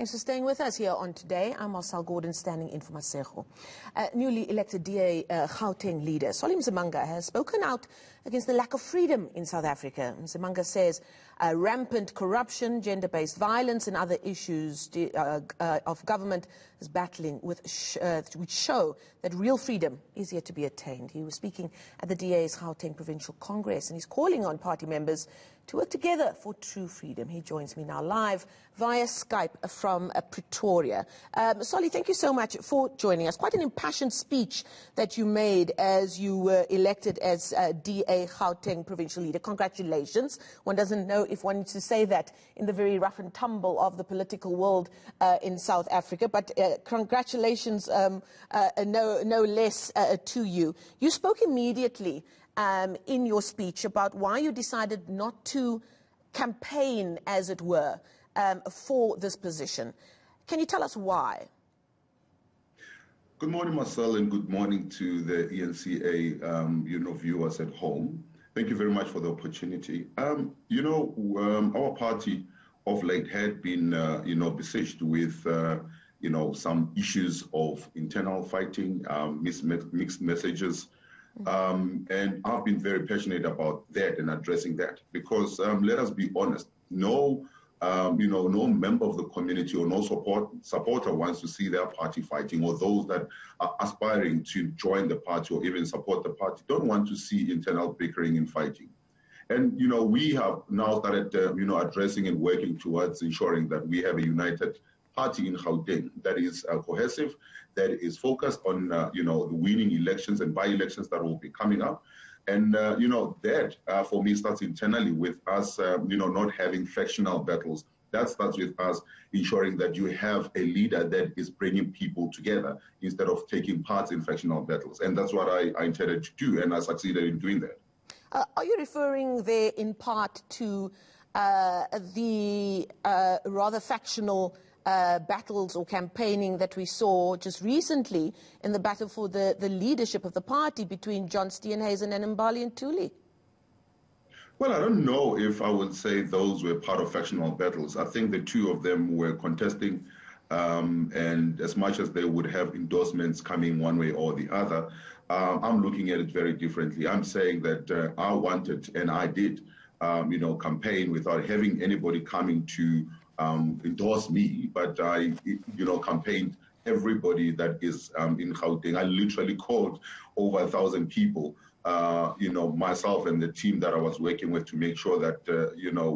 Thanks for staying with us here on Today. I'm Marcelle Gordon, standing in for Masego. Newly elected DA Gauteng leader Msimanga has spoken out against the lack of freedom in South Africa. Msimanga says rampant corruption, gender-based violence and other issues of government is battling with which show that real freedom is yet to be attained. He was speaking at the DA's Gauteng Provincial Congress, and he's calling on party members to work together for true freedom. He joins me now live via Skype from Pretoria. Solly, thank you so much for joining us. Quite an impassioned speech that you made as you were elected as DA Gauteng provincial leader. Congratulations. One doesn't know if one needs to say that in the very rough and tumble of the political world in South Africa, but congratulations no less to you. You spoke immediately in your speech about why you decided not to campaign, as it were, for this position. Can you tell us why? Good morning, Marcelle, and good morning to the eNCA viewers at home. Thank you very much for the opportunity. Our party of late had been besieged with some issues of internal fighting, mixed messages. And I've been very passionate about that and addressing that because let us be honest, no member of the community or no supporter wants to see their party fighting, or those that are aspiring to join the party or even support the party don't want to see internal bickering and fighting. And we have now started addressing and working towards ensuring that we have a united party in Gauteng that is cohesive, that is focused on the winning elections and by-elections that will be coming up. And that for me starts internally with us not having factional battles. That starts with us ensuring that you have a leader that is bringing people together instead of taking part in factional battles. And that's what I intended to do, and I succeeded in doing that. Are you referring there in part to the rather factional battles or campaigning that we saw just recently in the battle for the leadership of the party between John Steenhuisen and Mbali and Thuli? Well, I don't know if I would say those were part of factional battles. I think the two of them were contesting, and as much as they would have endorsements coming one way or the other, I'm looking at it very differently. I'm saying that I wanted, and I did, campaign without having anybody coming to endorse me, but I, campaigned everybody that is in Gauteng. I literally called over 1,000 people, myself and the team that I was working with to make sure that,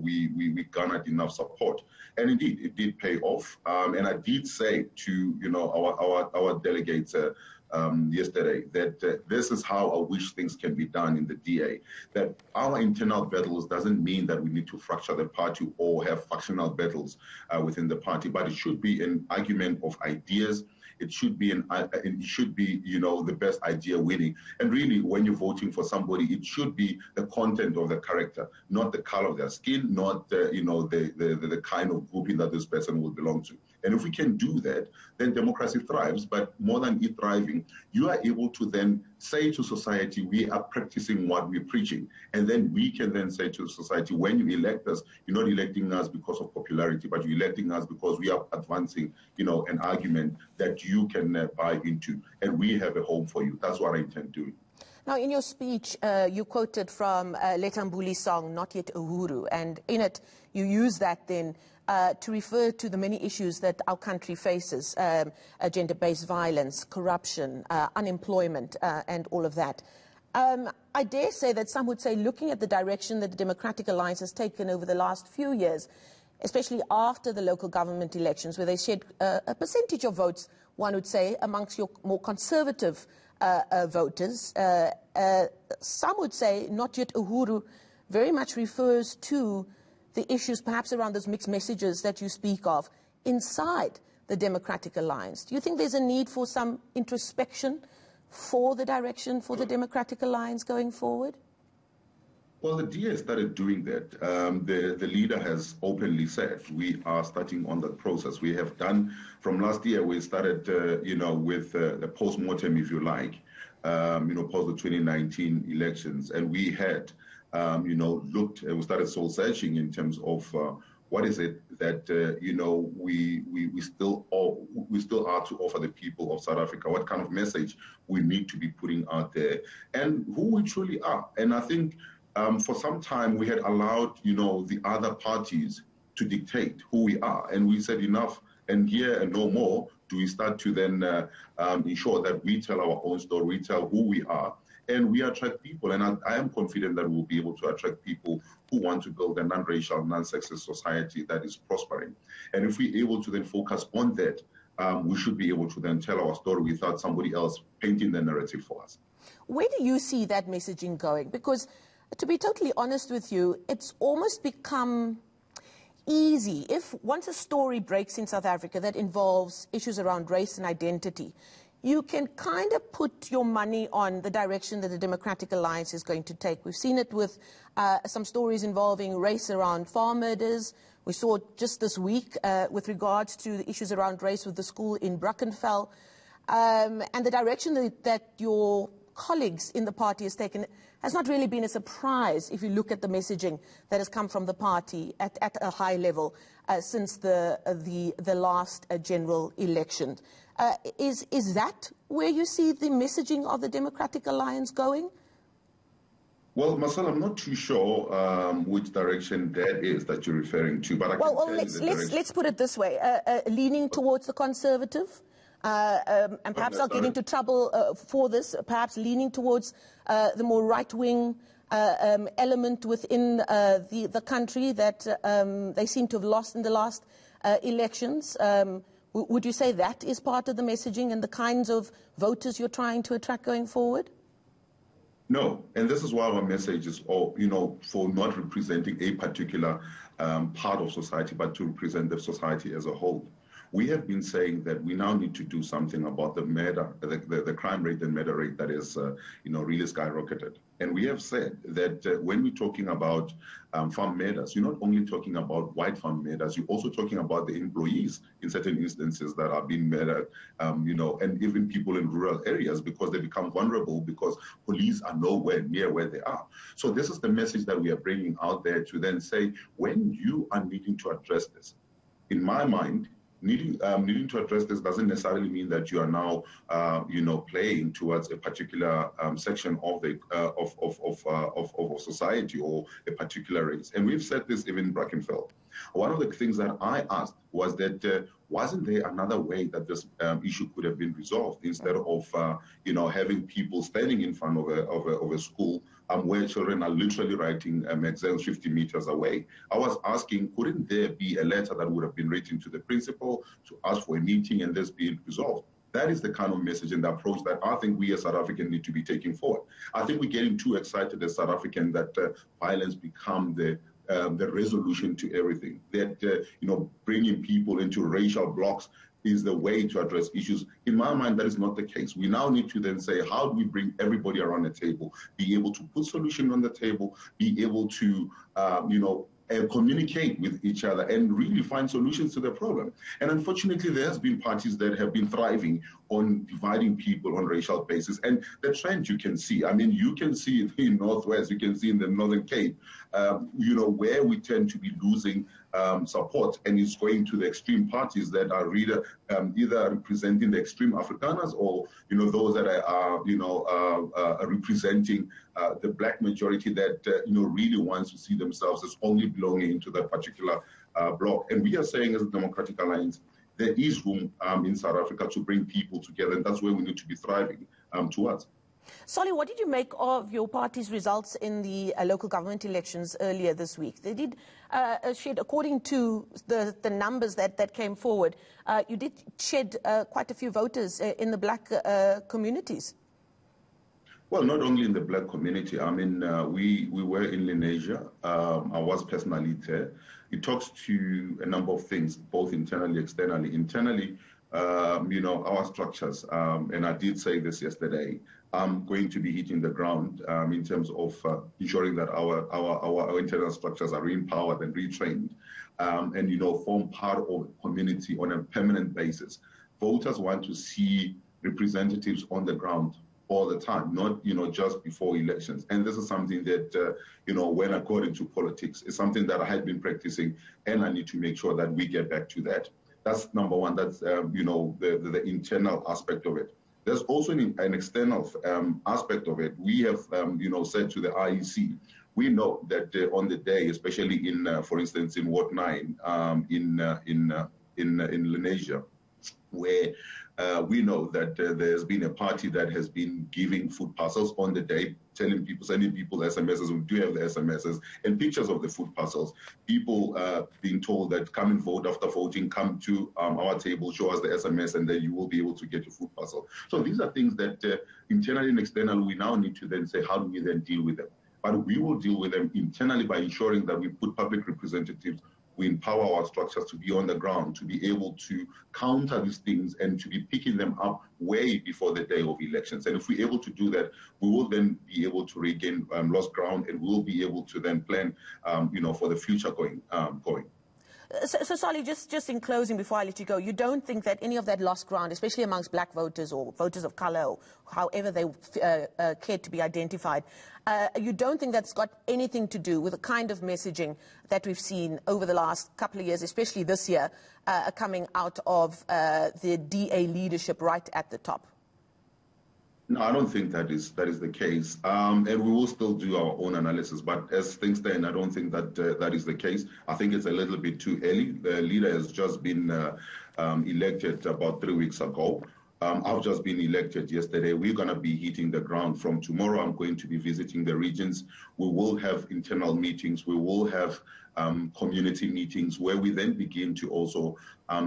we garnered enough support. And indeed, it did pay off. And I did say to, our delegates yesterday that this is how I wish things can be done in the DA, that our internal battles doesn't mean that we need to fracture the party or have factional battles within the party, but it should be an argument of ideas. It should be the best idea winning. And really, when you're voting for somebody, it should be the content of the character, not the color of their skin, not the kind of grouping that this person will belong to. And if we can do that, then democracy thrives. But more than it thriving, you are able to then say to society, we are practicing what we're preaching. And then we can then say to society, when you elect us, you're not electing us because of popularity, but you're electing us because we are advancing, an argument that you can buy into. And we have a home for you. That's what I intend doing. Now, in your speech, you quoted from Letta Mbuli's song, Not Yet Uhuru, and in it, you use that then to refer to the many issues that our country faces, gender-based violence, corruption, unemployment, and all of that. I dare say that some would say, looking at the direction that the Democratic Alliance has taken over the last few years, especially after the local government elections, where they shed a percentage of votes, one would say, amongst your more conservative voters. Some would say Not Yet Uhuru very much refers to the issues perhaps around those mixed messages that you speak of inside the Democratic Alliance. Do you think there's a need for some introspection for the direction for the Democratic Alliance going forward? Well, the DA started doing that. The leader has openly said we are starting on that process. We have done, from last year, we started, with the post-mortem, if you like, post the 2019 elections. And we had, looked, and we started soul searching in terms of what is it that we still are to offer the people of South Africa? What kind of message we need to be putting out there, and who we truly are? And I think for some time we had allowed the other parties to dictate who we are, and we said enough and here and no more. Do we start to then ensure that we tell our own story, we tell who we are, and we attract people? And I am confident that we'll be able to attract people who want to build a non-racial, non-sexist society that is prospering. And if we're able to then focus on that, we should be able to then tell our story without somebody else painting the narrative for us. Where do you see that messaging going? Because to be totally honest with you, it's almost become easy. If once a story breaks in South Africa that involves issues around race and identity, you can kind of put your money on the direction that the Democratic Alliance is going to take. We've seen it with some stories involving race around farm murders. We saw it just this week with regards to the issues around race with the school in Brackenfell. And the direction that your colleagues in the party has taken has not really been a surprise if you look at the messaging that has come from the party at a high level since the last general election. Is that where you see the messaging of the Democratic Alliance going? Well, Marcelle, I'm not too sure which direction that is that you're referring to, but let's put it this way: leaning towards the conservative. And perhaps I'll get into trouble for this, perhaps leaning towards the more right-wing element within the country that they seem to have lost in the last elections. Would you say that is part of the messaging and the kinds of voters you're trying to attract going forward? No, and this is why our message is all, for not representing a particular part of society, but to represent the society as a whole. We have been saying that we now need to do something about the murder, the crime rate and murder rate that is, really skyrocketed. And we have said that when we're talking about farm murders, you're not only talking about white farm murders, you're also talking about the employees in certain instances that are being murdered, and even people in rural areas because they become vulnerable because police are nowhere near where they are. So this is the message that we are bringing out there to then say, when you are needing to address this, in my mind, needing to address this doesn't necessarily mean that you are now, playing towards a particular section of the of society or a particular race. And we've said this even in Brackenfell. One of the things that I asked was that wasn't there another way that this issue could have been resolved instead of having people standing in front of a school where children are literally writing exams 50 meters away. I was asking, couldn't there be a letter that would have been written to the principal to ask for a meeting and this be resolved? That is the kind of message and the approach that I think we as South Africans need to be taking forward. I think we're getting too excited as South Africans that violence become the resolution to everything. That bringing people into racial blocks is the way to address issues. In my mind, that is not the case. We now need to then say, how do we bring everybody around the table, be able to put solutions on the table, be able to, communicate with each other and really find solutions to the problem. And unfortunately, there has been parties that have been thriving on dividing people on racial basis. And the trend you can see, you can see it in Northwest, you can see in the Northern Cape, where we tend to be losing support, and it's going to the extreme parties that are really, either representing the extreme Afrikaners or those that are representing the black majority that really wants to see themselves as only belonging to that particular bloc. And we are saying as a Democratic Alliance, there is room in South Africa to bring people together, and that's where we need to be thriving towards. Solly, what did you make of your party's results in the local government elections earlier this week? They did shed, according to the numbers that came forward, you did shed quite a few voters in the black communities. Well, not only in the black community. We were in Lenasia. I was personally there. It talks to a number of things, both internally, externally. Internally, our structures, and I did say this yesterday, going to be hitting the ground in terms of ensuring that our internal structures are empowered and retrained, and form part of the community on a permanent basis. Voters want to see representatives on the ground all the time, not, just before elections. And this is something that, when according to politics, is something that I had been practicing, and I need to make sure that we get back to that. That's number one. That's, the internal aspect of it. There's also an external aspect of it. We have, said to the IEC, we know that on the day, especially for instance, in Ward 9, in Lenasia, where we know that there's been a party that has been giving food parcels on the day, sending people SMSs. We do have the SMSs and pictures of the food parcels. People being told that come and vote. After voting, come to our table, show us the SMS, and then you will be able to get your food parcel. So these are things that internally and externally we now need to then say, how do we then deal with them? But we will deal with them internally by ensuring that we put public representatives, we empower our structures to be on the ground, to be able to counter these things and to be picking them up way before the day of elections. And if we're able to do that, we will then be able to regain lost ground, and we'll be able to then plan, for the future going. So Solly, just in closing, before I let you go, you don't think that any of that lost ground, especially amongst black voters or voters of colour, or however they care to be identified, you don't think that's got anything to do with the kind of messaging that we've seen over the last couple of years, especially this year, coming out of the DA leadership right at the top? No, I don't think that is the case, and we will still do our own analysis. But as things stand, I don't think that that is the case. I think it's a little bit too early. The leader has just been elected about 3 weeks ago. I've just been elected yesterday. We're going to be hitting the ground from tomorrow. I'm going to be visiting the regions. We will have internal meetings. We will have community meetings where we then begin to also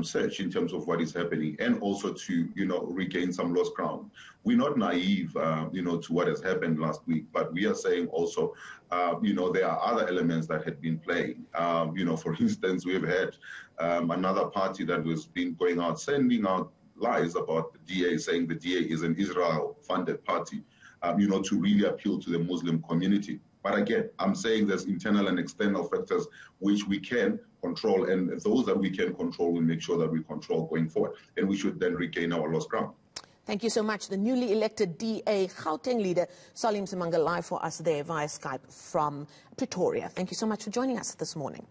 search in terms of what is happening, and also to, regain some lost ground. We're not naive, to what has happened last week, but we are saying also, there are other elements that had been playing. For instance, we've had another party that was been going out, sending out lies about the DA, saying the DA is an Israel-funded party, to really appeal to the Muslim community. But again, I'm saying there's internal and external factors which we can control, and those that we can control, we make sure that we control going forward, and we should then regain our lost ground. Thank you so much. The newly elected DA Gauteng leader, Msimanga, live for us there via Skype from Pretoria. Thank you so much for joining us this morning.